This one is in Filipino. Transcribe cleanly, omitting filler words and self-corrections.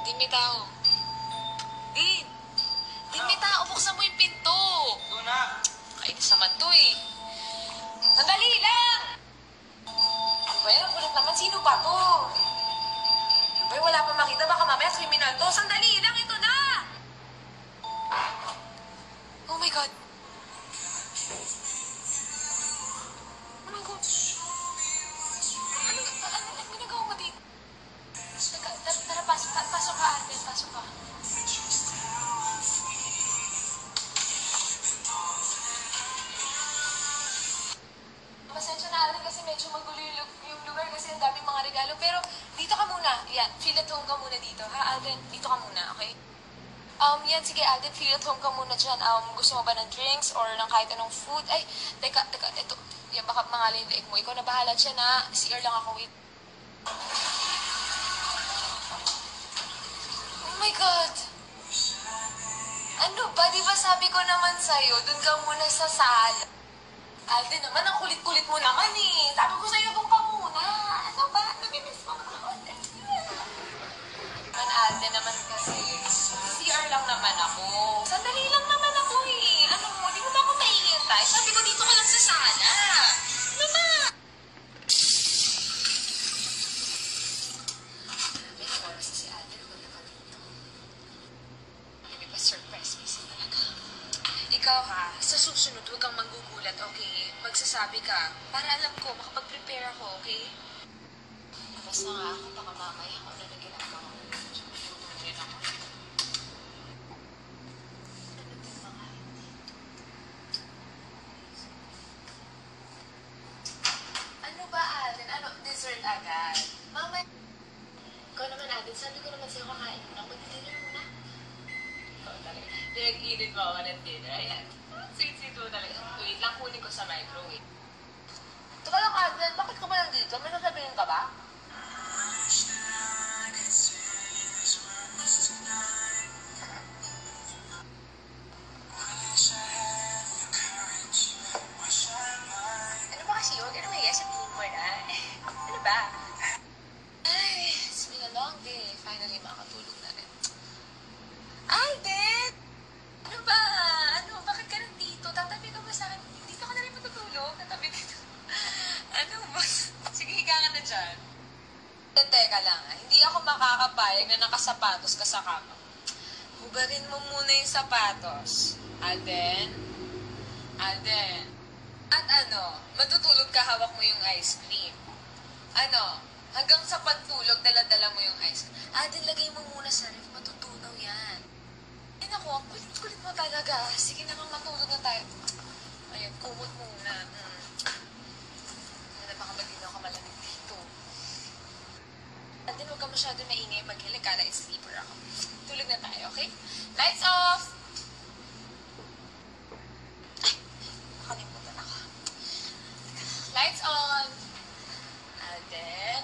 Din, may tao. Din! Din, may tao. Buksan mo yung pinto. Ito na. Kainis naman to eh. Sandali lang! Ano ba yan? Ang kulit naman. Sino ba to? Ano ba yan? Wala pa makita. Baka mamaya kriminal to. Sandali lang! Ito na! Oh my God. Oh my God. Ano ginagawa mo dito? Tara, pasok ka, Alden. Pasok ka. Pasensya na, Alden, kasi medyo magulo yung lugar kasi ang daming mga regalo. Pero dito ka muna. Yan, feel at home ka muna dito. Ha, Alden? Dito ka muna, okay? Yan, sige, Alden, feel at home ka muna dyan. Gusto mo ba ng drinks or ng kahit anong food? Ay, teka, ito. Yan, baka mangalay yung leeg mo. Ikaw na bahala dyan, ha? CR lang ako, wait. Oh my God! Ano ba? Di ba sabi ko naman sa'yo, dun ka muna sa sala. Alden naman, ang kulit-kulit mo naman eh. Sabi ko sa'yo, dun ka muna. Ano ba? Namimiss mo naman ako. Alden naman kasi, CR lang naman ako. Sandali lang naman ako eh. Ano mo, di mo ba ako maihintay? Sabi ko dito ka lang sa sala. Ano ba? May oras si Alden, wala ka dito. Hindi ba surprise visit talaga? Ikaw ha, sa susunod huwag kang manggugulat, okay? Magsasabi ka, para alam ko, makapag-prepare ako, okay? Basta nga ako, baka mamaya ako na ginagawa ko. Rin ako. Ano ba, Alden? Ano, dessert agad? Mama, ikaw naman, Alden, sabi ko naman sa'yo kakain mo na. Mag-dinner mo na. Ikaw talaga. Direct-init mo ako ng dinner. Ayan. Sweet-sweet mo talaga. Wait lang, kunin ko sa microwave. Teka lang, Alden, bakit ka ba nandito? May sasabihin ka ba? Ano ba kasi yun? Ano may sabihin mo na? Ano ba? Ay, it's been a long day. Finally, makakatulog na rin. Alden! Ano ba? Ano? Bakit ka nandito? Tatabi ka ba sa akin? Dito ka na rin matutulog? Tatabi ka na. Ano ba? Sige, higa ka na dyan. Teka lang, hindi ako makakapayag na nakasapatos ka sa kama. Hubarin mo muna yung sapatos. Alden? Alden? At ano, matutulog ka, hawak mo yung ice cream. Ano, hanggang sa pagtulog, dala-dala mo yung ice cream. Alden, lagay mo muna sa ref, matutunaw yan. Ay naku, ang kulit-kulit mo talaga. Sige naman, matulog na tayo. Ayan, kumot muna. Ano, baka magdinaw ka malamig dito. Alden, huwag ka masyado maingay, maghilig ka, light sleeper ako. Tulog na tayo, okay? Lights off! Ay, nakalimutan ako. Lights on! Alden?